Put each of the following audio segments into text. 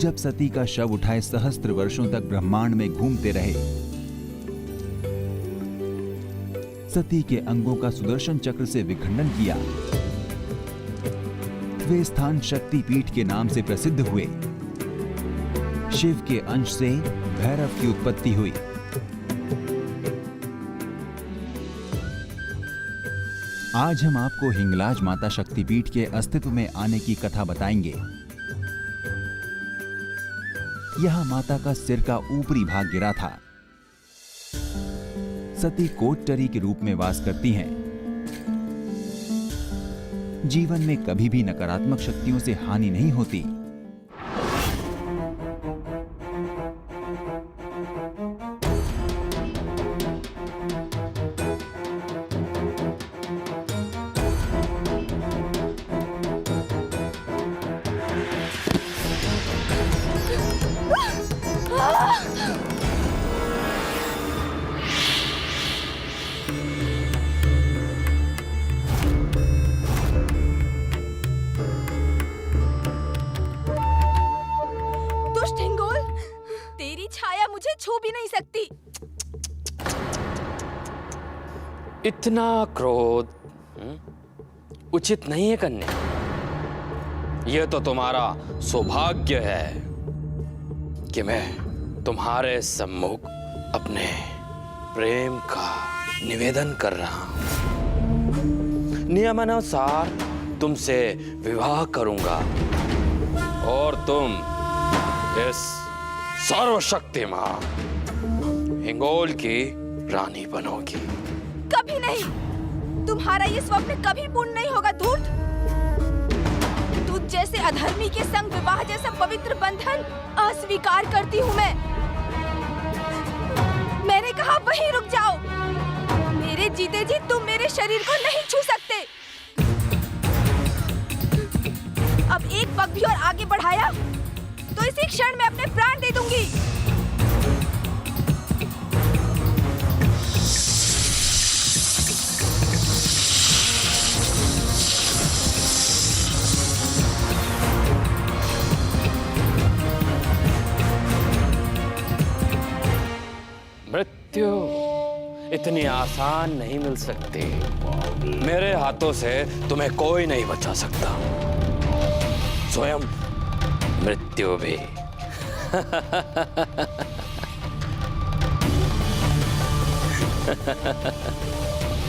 जब सती का शव उठाए सहस्त्र वर्षों तक ब्रह्मांड में घूमते रहे, सती के अंगों का सुदर्शन चक्र से विखंडन किया। वे स्थान शक्तिपीठ के नाम से प्रसिद्ध हुए। शिव के अंश से भैरव की उत्पत्ति हुई। आज हम आपको हिंगलाज माता शक्तिपीठ के अस्तित्व में आने की कथा बताएंगे। यहां माता का सिर का ऊपरी भाग गिरा था। सती कोटटरी के रूप में वास करती हैं। जीवन में कभी भी नकारात्मक शक्तियों से हानि नहीं होती। दुष्ट हिंगोल, तेरी छाया मुझे छू भी नहीं सकती। इतना क्रोध उचित नहीं है कन्या। यह तो तुम्हारा सौभाग्य है कि मैं तुम्हारे सम्मुख अपने प्रेम का निवेदन कर रहा हूं। नियमानुसार तुमसे विवाह करूंगा और तुम इस सर्वशक्तिमान हिंगोल की रानी बनोगी। कभी नहीं, तुम्हारा ये स्वप्न कभी पूर्ण नहीं होगा धूर्त। तुझ जैसे अधर्मी के संग विवाह जैसा पवित्र बंधन अस्वीकार करती हूँ मैं। मैंने कहा वहीं रुक जाओ। मेरे जीते जी तुम मेरे शरीर को नहीं छू सकते। अब एक पग भी और आगे बढ़ाया तो इसी क्षण में अपने प्राण दे दूंगी। मृत्यु इतनी आसान नहीं मिल सकती। मेरे हाथों से तुम्हें कोई नहीं बचा सकता, स्वयं मृत्यु भी।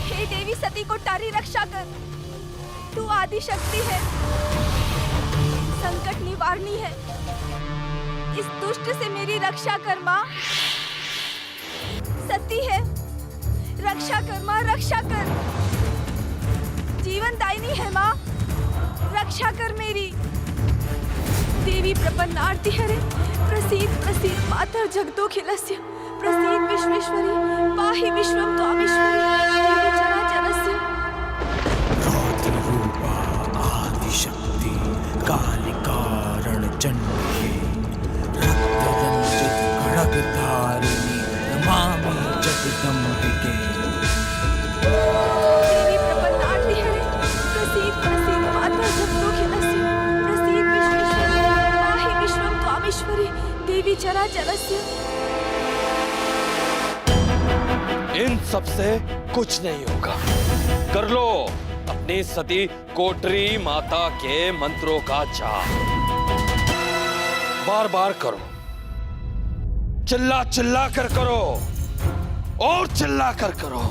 हे देवी सती को तारी रक्षा कर। तू आदि शक्ति है, संकट निवारणी है। इस दुष्ट से मेरी रक्षा कर माँ। सती है, रक्षा कर माँ, रक्षा कर। जीवन दायिनी है माँ, रक्षा कर मेरी। देवी प्रपन्नार्ति हरे, प्रसीद प्रसीद मातर जगदोखिलस्य, प्रसीद विश्वेश्वरी, पाहि विश्वम त्वामीश्वरी, देवी चराचरस्य। रौद्र रूपा आदिशक्ति कालिका रणचण्डी, रक्तरंजित खड्गधारिणी नमामि जगदम्बिके। देवी प्रपन्नार्ति हरे, प्रसीद प्रसीद मातर जगदोखिलस्य, प्रसीद विश्वेश्वरी, पाहि विश्वम त्वामीश्वरी, देवी चराचरस्य। इन सब से कुछ नहीं होगा। कर लो अपनी सती कोटरी माता के मंत्रों का जाप। बार बार करो, चिल्ला चिल्ला कर करो और चिल्ला कर करो।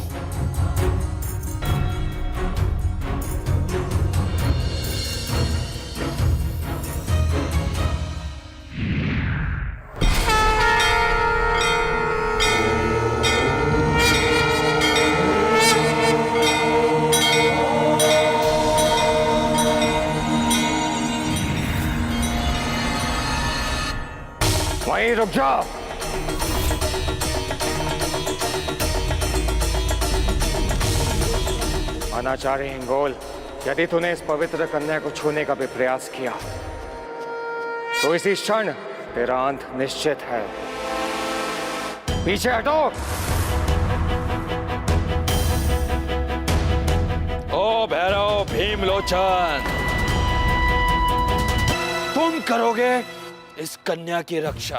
वहीं रुक जाओ। अनाचारी हिंगोल, यदि तूने इस पवित्र कन्या को छूने का भी प्रयास किया तो इसी क्षण तेरा अंत निश्चित है। पीछे हटो। ओ भैरव भीमलोचन, तुम करोगे इस कन्या की रक्षा।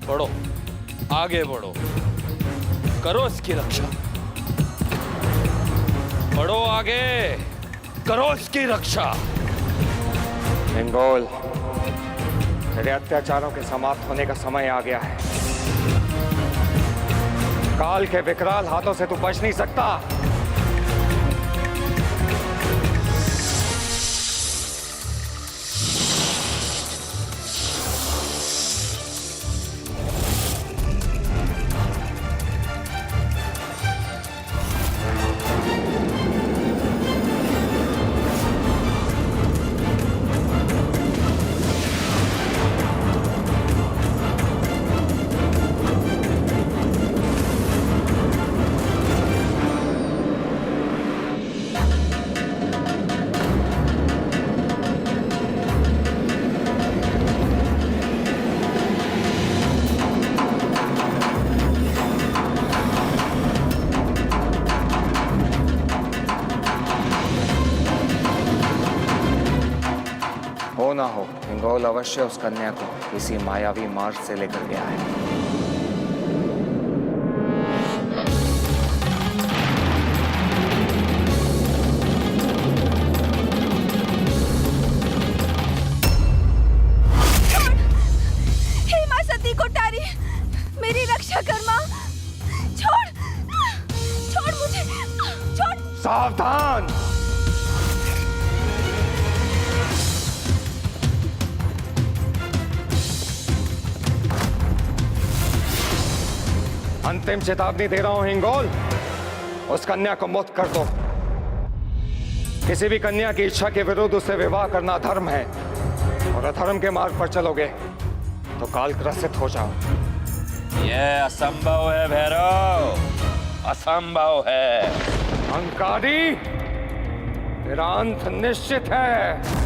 बढ़ो, आगे बढ़ो, करो इसकी रक्षा। बढ़ो आगे, करो इसकी रक्षा। हिंगोल, तेरे अत्याचारों के समाप्त होने का समय आ गया है। काल के विकराल हाथों से तू बच नहीं सकता। हो ना हो, हिंगोल अवश्य उस कन्या को किसी मायावी मार्ग से लेकर गया है। हे मां सती कोठारी, मेरी रक्षा कर मां। छोड़, छोड़ मुझे, छोड़। सावधान! अंतिम चेतावनी दे रहा हूं हिंगोल, उस कन्या को मुक्त कर दो। किसी भी कन्या की इच्छा के विरुद्ध उससे विवाह करना धर्म है, और अधर्म के मार्ग पर चलोगे तो काल ग्रसित हो जाओ। यह असंभव है भैरव, असंभव है। अहंकारी, तेरा अंत निश्चित है।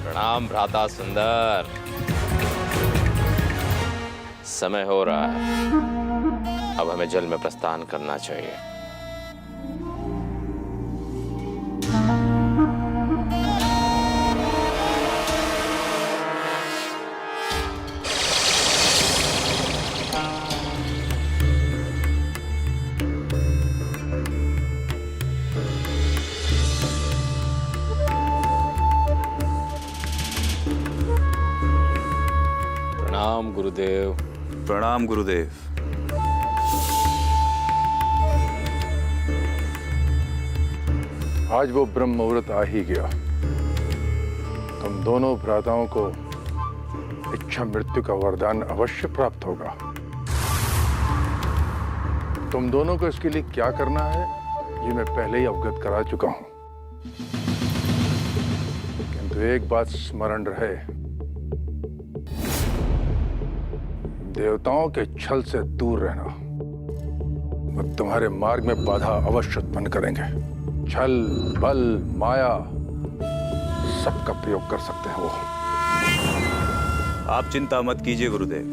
प्रणाम भ्राता सुंदर। समय हो रहा है, अब हमें जल में प्रस्थान करना चाहिए। प्रणाम गुरुदेव। प्रणाम गुरुदेव। आज वो ब्रह्म मुहूर्त आ ही गया। तुम दोनों भ्राताओं को इच्छा मृत्यु का वरदान अवश्य प्राप्त होगा। तुम दोनों को इसके लिए क्या करना है ये मैं पहले ही अवगत करा चुका हूं, किंतु एक बात स्मरण रहे, देवताओं के छल से दूर रहना। वो तुम्हारे मार्ग में बाधा अवश्य उत्पन्न करेंगे। छल, बल, माया सबका प्रयोग कर सकते हैं वो। आप चिंता मत कीजिए गुरुदेव,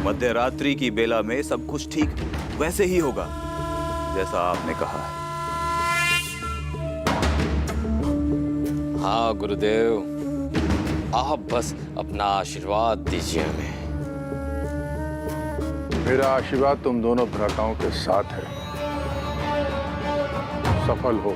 मध्य रात्रि की बेला में सब कुछ ठीक वैसे ही होगा जैसा आपने कहा है। हाँ गुरुदेव, आप बस अपना आशीर्वाद दीजिए हमें। मेरा आशीर्वाद तुम दोनों भ्राताओं के साथ है। सफल हो।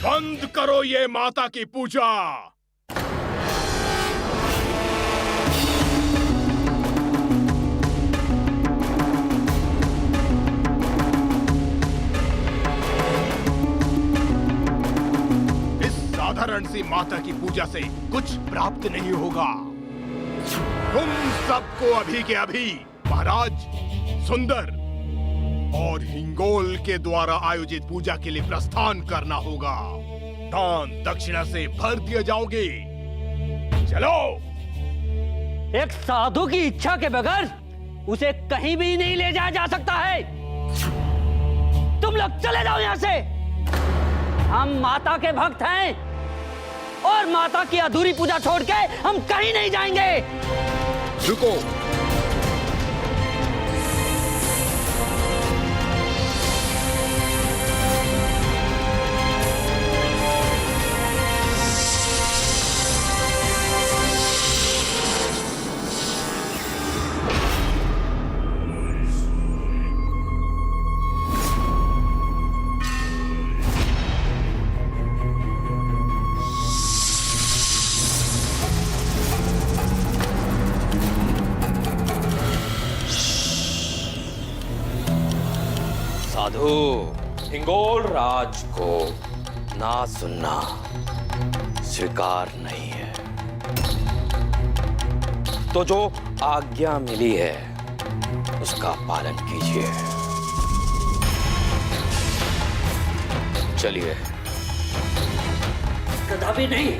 बंद करो ये माता की पूजा। इस साधारण सी माता की पूजा से कुछ प्राप्त नहीं होगा। तुम सबको अभी के अभी महाराज सुंदर और हिंगोल के द्वारा आयोजित पूजा के लिए प्रस्थान करना होगा। दान दक्षिणा से भर दिए जाओगे। चलो। एक साधु की इच्छा के बगैर उसे कहीं भी नहीं ले जाया जा सकता है। तुम लोग चले जाओ यहां से। हम माता के भक्त हैं और माता की अधूरी पूजा छोड़ के हम कहीं नहीं जाएंगे। रुको। साधु, हिंगोल राज को ना सुनना स्वीकार नहीं है, तो जो आज्ञा मिली है उसका पालन कीजिए। चलिए। कदापि नहीं।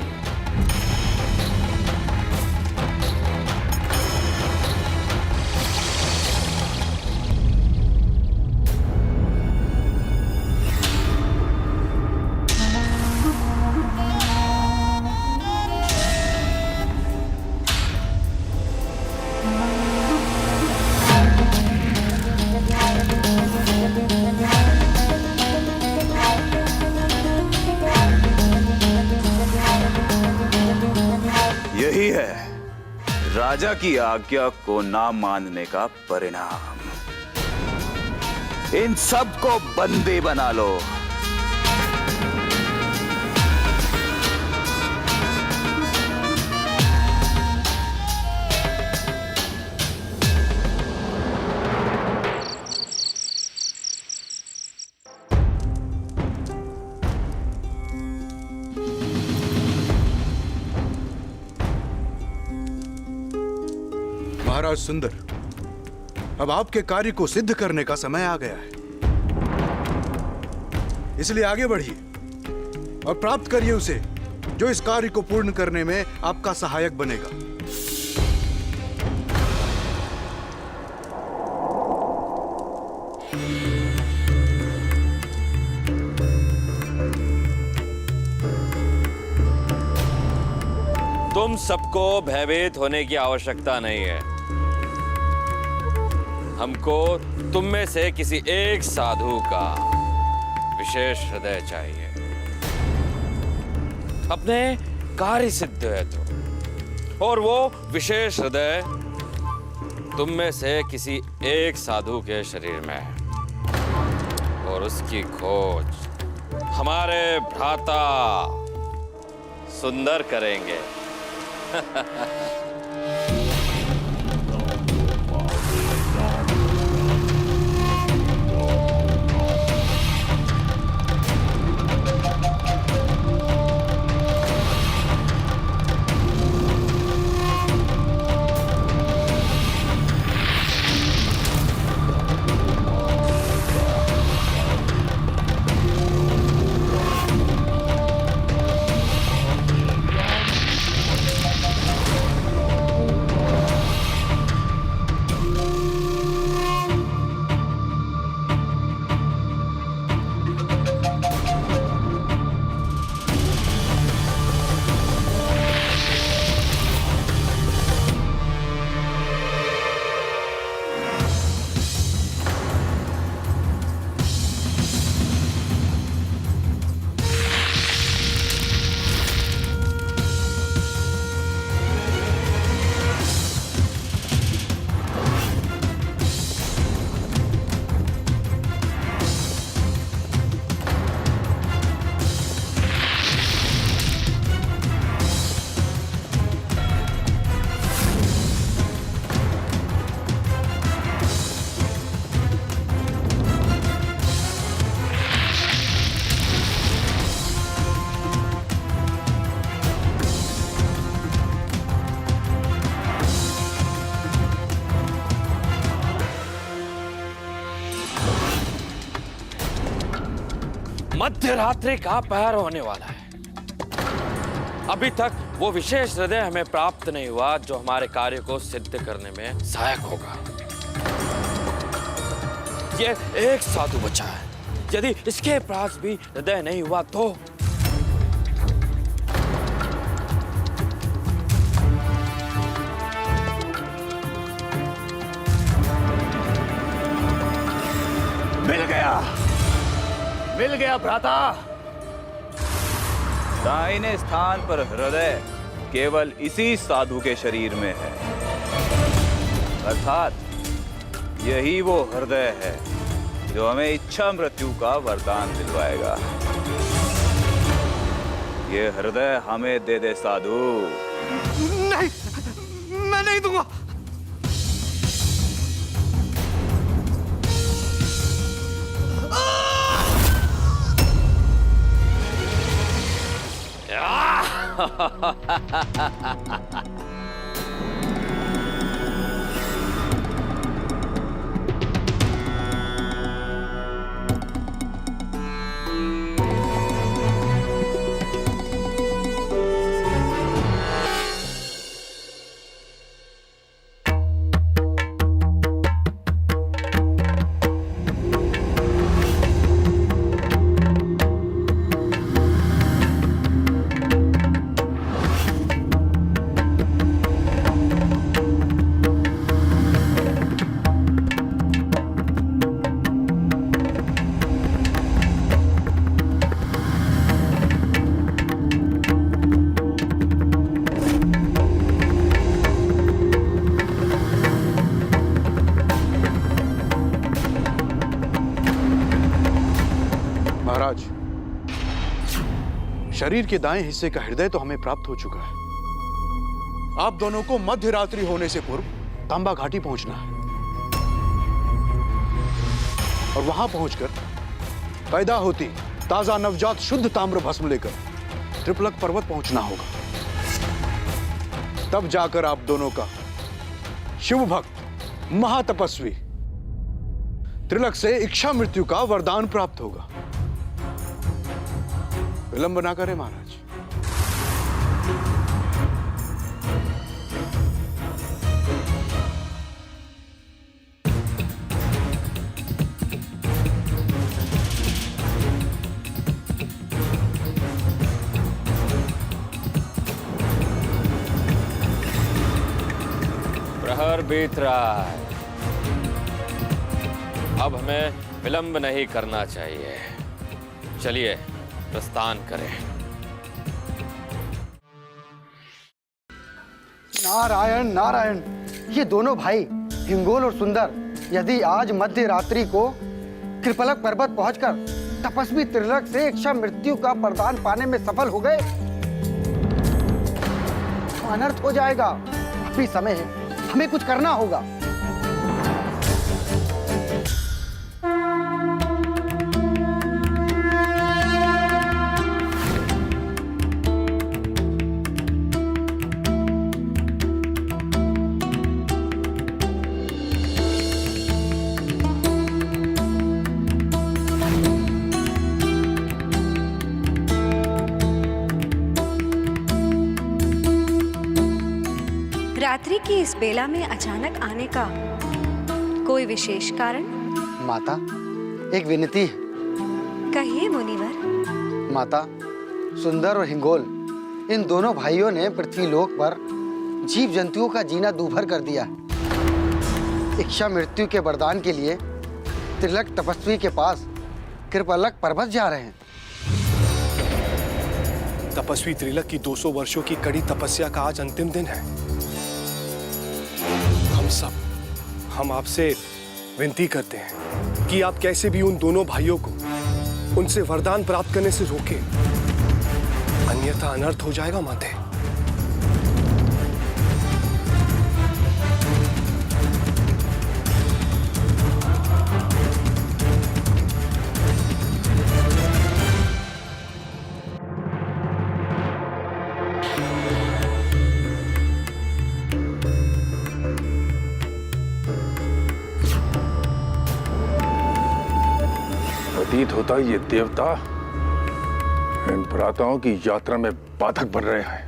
यही है राजा की आज्ञा को ना मानने का परिणाम। इन सबको बंदी बना लो। महाराज सुंदर, अब आपके कार्य को सिद्ध करने का समय आ गया है, इसलिए आगे बढ़िए और प्राप्त करिए उसे जो इस कार्य को पूर्ण करने में आपका सहायक बनेगा। तुम सबको भयभीत होने की आवश्यकता नहीं है। हमको तुम में से किसी एक साधु का विशेष हृदय चाहिए। अपने कार्य सिद्ध है तो, और वो विशेष हृदय तुम में से किसी एक साधु के शरीर में है, और उसकी खोज हमारे भ्राता सुंदर करेंगे। मध्य रात्रि का पहर होने वाला है। अभी तक वो विशेष हृदय हमें प्राप्त नहीं हुआ जो हमारे कार्य को सिद्ध करने में सहायक होगा। ये एक साधु बचा है। यदि इसके पास भी हृदय नहीं हुआ तो मिल गया भ्राता। दाहिने स्थान पर हृदय केवल इसी साधु के शरीर में है, अर्थात यही वो हृदय है जो हमें इच्छा मृत्यु का वरदान दिलवाएगा। ये हृदय हमें दे दे साधु। नहीं, मैं नहीं दूंगा। महाराज, शरीर के दाएं हिस्से का हृदय तो हमें प्राप्त हो चुका है। आप दोनों को मध्य रात्रि होने से पूर्व तांबा घाटी पहुंचना है और वहां पहुंचकर पैदा होती ताजा नवजात शुद्ध ताम्र भस्म लेकर त्रिपलक पर्वत पहुंचना होगा। तब जाकर आप दोनों का शिव भक्त महातपस्वी त्रिलक से इच्छा मृत्यु का वरदान प्राप्त होगा। विलंब ना करें महाराज। प्रहर बीत रहा है। अब हमें विलंब नहीं करना चाहिए। चलिए प्रस्थान करें। नारायण नारायण, ये दोनों भाई हिंगोल और सुंदर यदि आज मध्य रात्रि को कृपलक पर्वत पहुंचकर तपस्वी त्रिलक से इच्छा मृत्यु का वरदान पाने में सफल हो गए तो अनर्थ हो जाएगा। अभी समय है, हमें कुछ करना होगा। रात्रि की इस बेला में अचानक आने का कोई विशेष कारण? माता, एक विनती है। कहिए मुनिवर। माता, सुंदर और हिंगोल इन दोनों भाइयों ने पृथ्वीलोक पर जीव जंतुओं का जीना दूभर कर दिया है। इच्छा मृत्यु के वरदान के लिए त्रिलक तपस्वी के पास कृपलक पर्वत जा रहे हैं। तपस्वी त्रिलक की 200 वर्षों की कड़ी तपस्या का आज अंतिम दिन है। हम आपसे विनती करते हैं कि आप कैसे भी उन दोनों भाइयों को उनसे वरदान प्राप्त करने से रोकें, अन्यथा अनर्थ हो जाएगा माते। प्रतीत होता है ये देवता इन भ्राताओं की यात्रा में बाधक बन रहे हैं।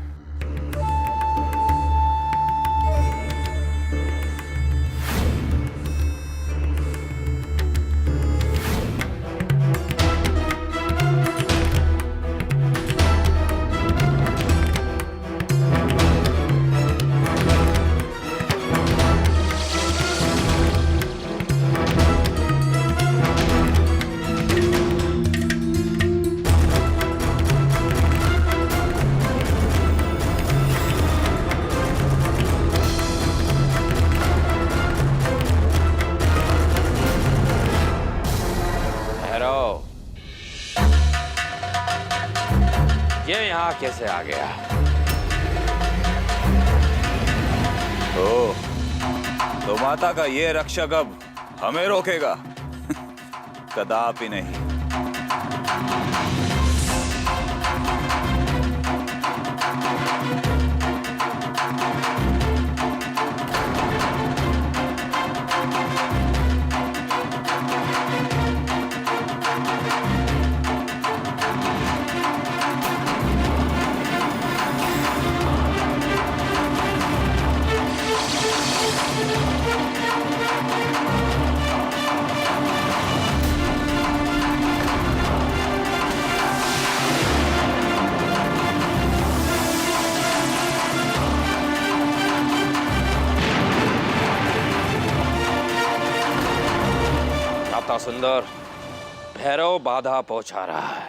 ये यहाँ कैसे आ गया? तो माता का ये रक्षक अब हमें रोकेगा? कदापि नहीं। सुंदर, भैरव बाधा पहुंचा रहा है।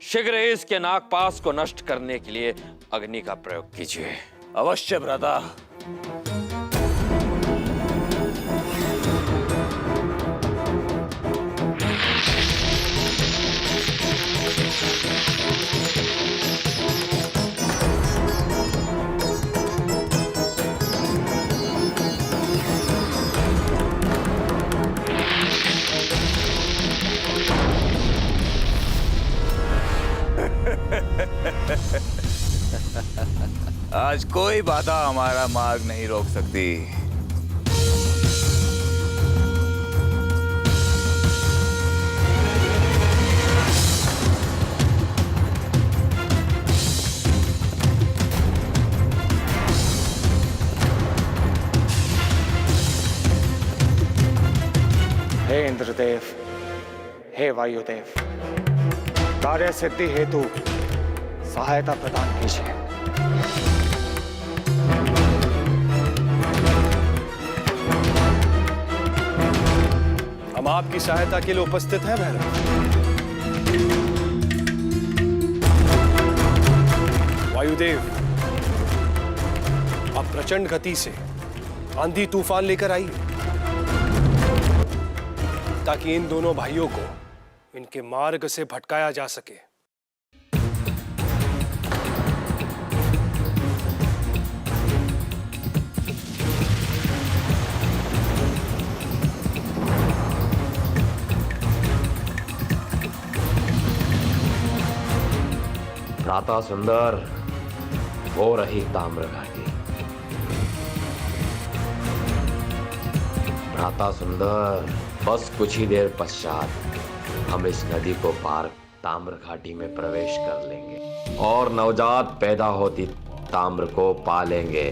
शीघ्र ही इसके नागपाश को नष्ट करने के लिए अग्नि का प्रयोग कीजिए। अवश्य भ्राता। आज कोई बाधा हमारा मार्ग नहीं रोक सकती। हे इंद्रदेव, हे वायुदेव, कार्य सिद्धि हेतु सहायता प्रदान कीजिए। आपकी सहायता के लिए उपस्थित है भैरव। वायुदेव, आप प्रचंड गति से आंधी तूफान लेकर आइए ताकि इन दोनों भाइयों को इनके मार्ग से भटकाया जा सके। भ्राता सुंदर, हो रही ताम्र घाटी। भ्राता सुंदर, बस कुछ ही देर पश्चात हम इस नदी को पार ताम्र घाटी में प्रवेश कर लेंगे और नवजात पैदा होती ताम्र को पालेंगे।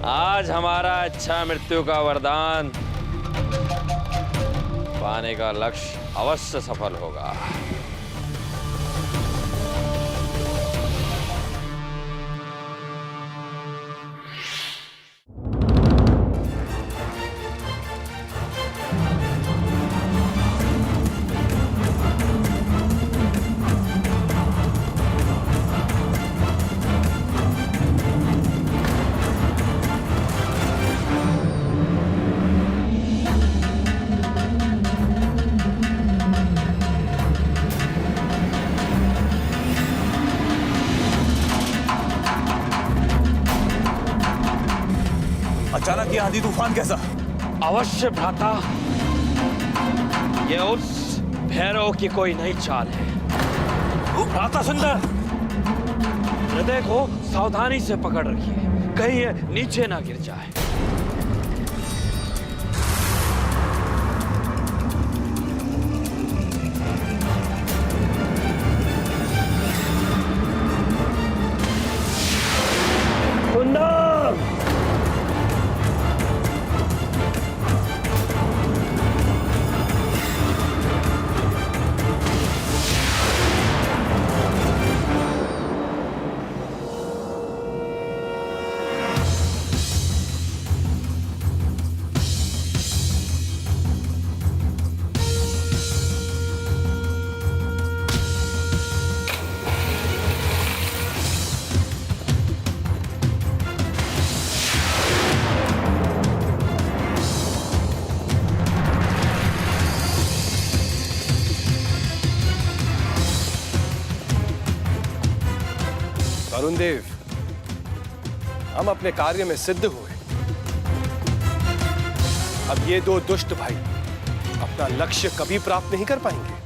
आज हमारा इच्छा मृत्यु का वरदान पाने का लक्ष्य अवश्य सफल होगा। अचानक ये आंधी तूफान कैसा? अवश्य भ्राता, ये उस भैरव की कोई नई चाल है। भ्राता सुंदर, हृदय को सावधानी से पकड़ रखिए, कहीं ये नीचे ना गिर जाए। वरुण देव, हम अपने कार्य में सिद्ध हुए। अब ये दो दुष्ट भाई अपना लक्ष्य कभी प्राप्त नहीं कर पाएंगे।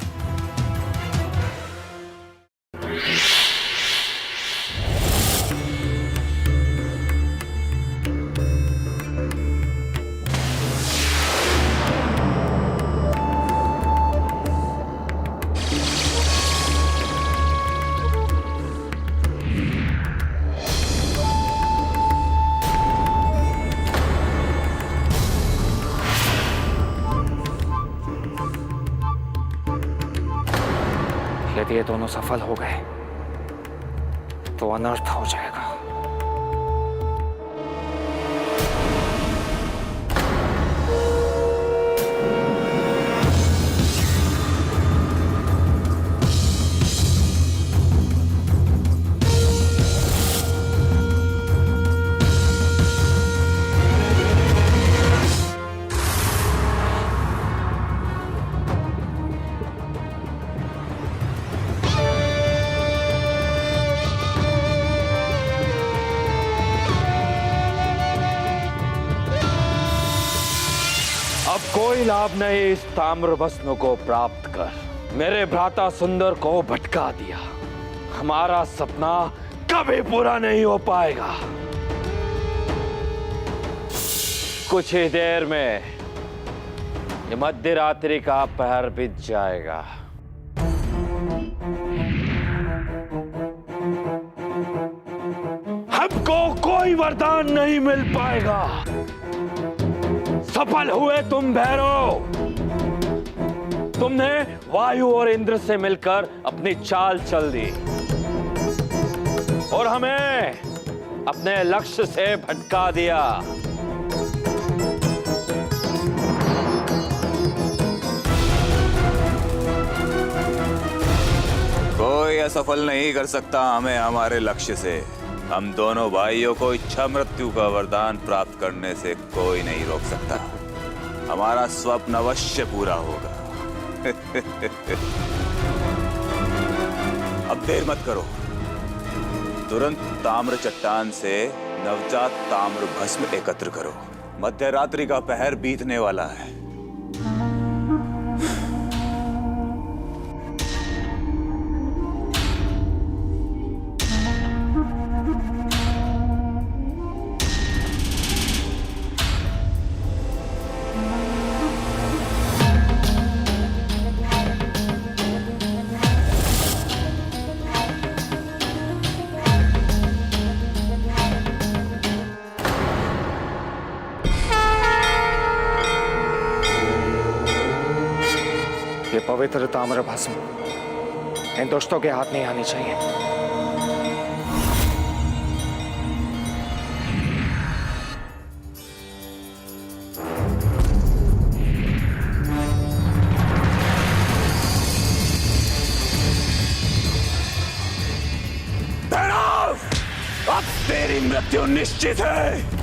यदि ये दोनों सफल हो गए तो अनर्थ हो जाएगा। अब कोई लाभ नहीं इस ताम्र भस्म को प्राप्त कर मेरे भ्राता सुंदर को भटका दिया। हमारा सपना कभी पूरा नहीं हो पाएगा। कुछ ही देर में ये मध्य रात्रि का पहर बीत जाएगा। हमको कोई वरदान नहीं मिल पाएगा। सफल हुए तुम भैरव। तुमने वायु और इंद्र से मिलकर अपनी चाल चल दी और हमें अपने लक्ष्य से भटका दिया। असफल नहीं कर सकता हमें हमारे लक्ष्य से। हम दोनों भाइयों को इच्छा मृत्यु का वरदान प्राप्त करने से कोई नहीं रोक सकता। हमारा स्वप्न अवश्य पूरा होगा। अब देर मत करो, तुरंत ताम्र चट्टान से नवजात ताम्र भस्म एकत्र करो। मध्य रात्रि का पहर बीतने वाला है। ये पवित्र ताम्र भस्म इन दोस्तों के हाथ नहीं आनी चाहिए। भैरव, अब तेरी मृत्यु निश्चित है।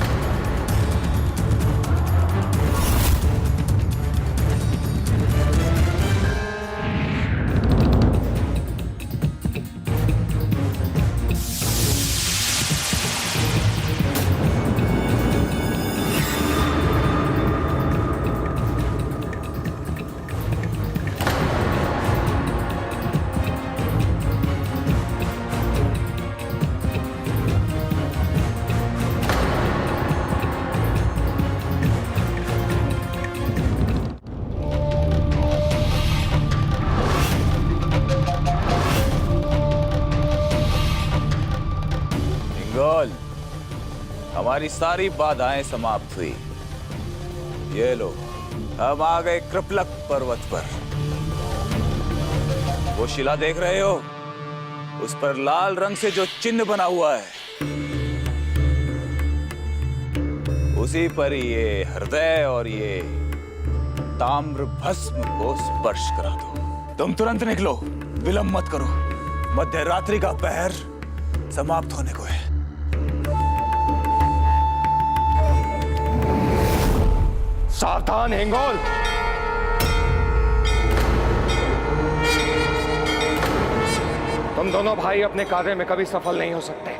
हमारी सारी बाधाएं समाप्त हुई। ये लो, हम आ गए कृपलक पर्वत पर। वो शिला देख रहे हो? उस पर लाल रंग से जो चिन्ह बना हुआ है, उसी पर ये हृदय और ये ताम्र भस्म को स्पर्श करा दो। तुम तुरंत निकलो, विलंब मत करो। मध्य रात्रि का पहर समाप्त होने को है। सावधान हिंगोल, तुम दोनों भाई अपने कार्य में कभी सफल नहीं हो सकते।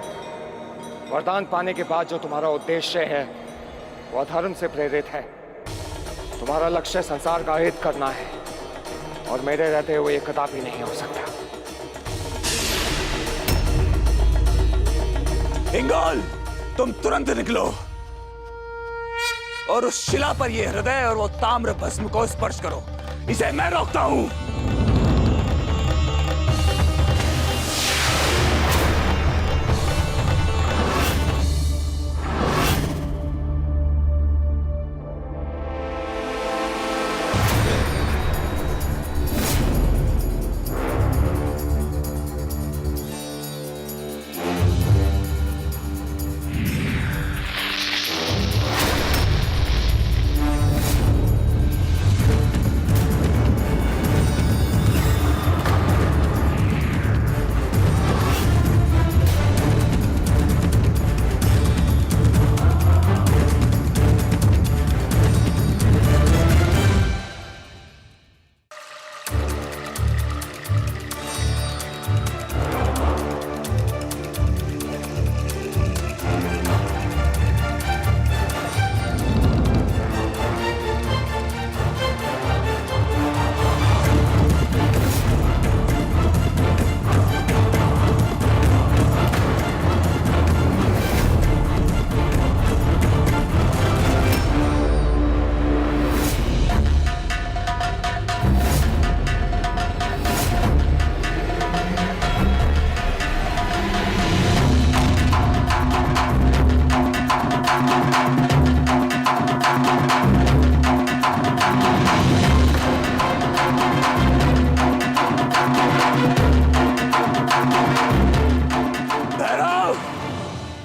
वरदान पाने के बाद जो तुम्हारा उद्देश्य है वो अधर्म से प्रेरित है। तुम्हारा लक्ष्य संसार का हित करना है और मेरे रहते हुए ये कदापि नहीं हो सकता। हिंगोल, तुम तुरंत निकलो और उस शिला पर ये हृदय और वो ताम्र भस्म को स्पर्श करो। इसे मैं रोकता हूं।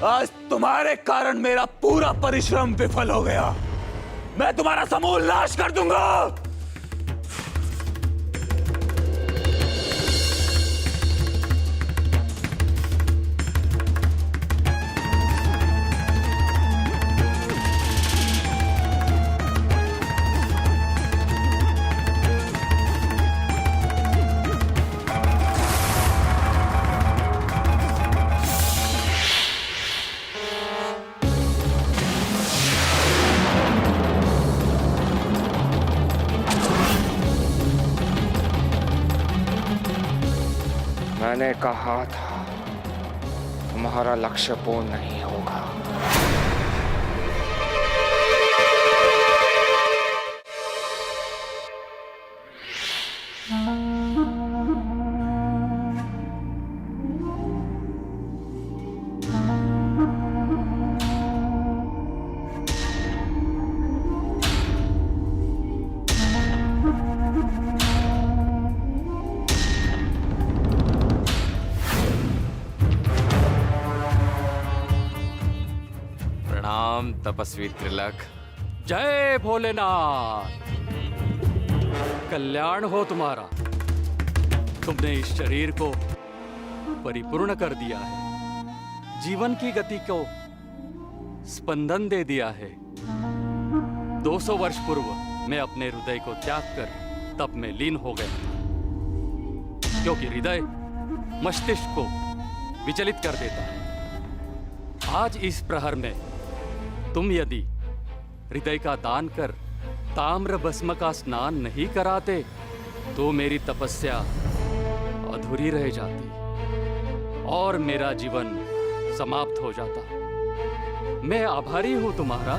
आज तुम्हारे कारण मेरा पूरा परिश्रम विफल हो गया। मैं तुम्हारा समूल नाश कर दूंगा। मैंने कहा था तुम्हारा लक्ष्य पूर्ण नहीं होगा। प्रणाम तपस्वी त्रिलक। जय भोलेनाथ। कल्याण हो तुम्हारा। तुमने इस शरीर को परिपूर्ण कर दिया है, जीवन की गति को स्पंदन दे दिया है। 200 वर्ष पूर्व मैं अपने हृदय को त्याग कर तप में लीन हो गया था, क्योंकि हृदय मस्तिष्क को विचलित कर देता है। आज इस प्रहर में तुम यदि हृदय का दान कर ताम्र भस्म का स्नान नहीं कराते तो मेरी तपस्या अधूरी रह जाती और मेरा जीवन समाप्त हो जाता। मैं आभारी हूं तुम्हारा।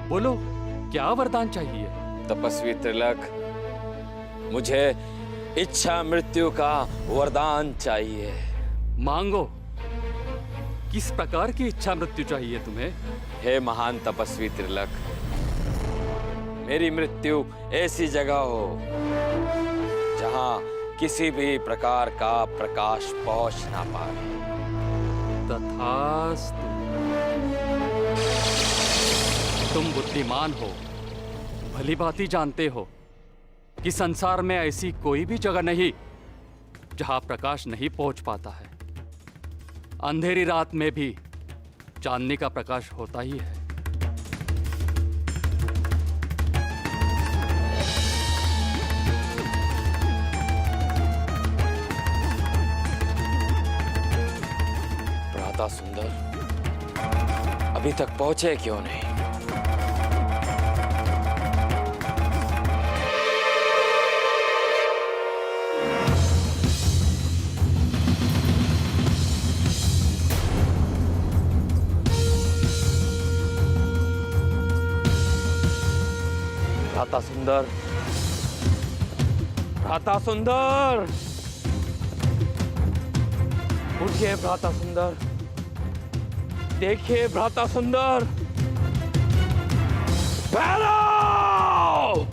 बोलो, क्या वरदान चाहिए? तपस्वी त्रिलक, मुझे इच्छा मृत्यु का वरदान चाहिए। मांगो। किस प्रकार की इच्छा मृत्यु चाहिए तुम्हें? हे महान तपस्वी त्रिलक, मेरी मृत्यु ऐसी जगह हो जहां किसी भी प्रकार का प्रकाश पहुंच ना पाए। तथास्तु। तुम बुद्धिमान हो, भली भांति जानते हो कि संसार में ऐसी कोई भी जगह नहीं जहां प्रकाश नहीं पहुंच पाता है। अंधेरी रात में भी चांदनी का प्रकाश होता ही है। भ्राता सुंदर अभी तक पहुंचे क्यों नहीं? भ्राता सुंदर, भ्राता सुंदर, उठिए भ्राता सुंदर। देखिए भ्राता सुंदर, भैरव!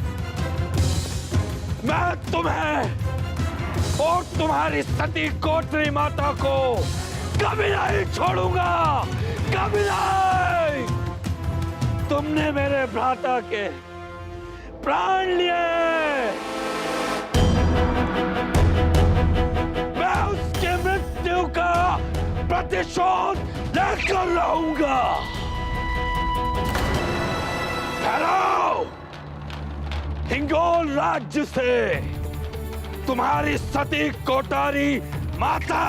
मैं तुम्हें और तुम्हारी सती कोटरी माता को कभी नहीं छोड़ूंगा, कभी नहीं। तुमने मेरे भ्राता के प्राण लिए, मैं उसकी मृत्यु का प्रतिशोध लेकर रहूंगा। भैरव, हिंगोल राज्य से तुम्हारी सती कोटारी माता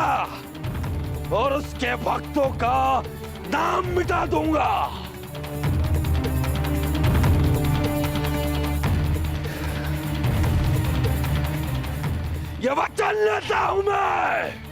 और उसके भक्तों का नाम मिटा दूंगा। ये वचन लेता हूं मैं।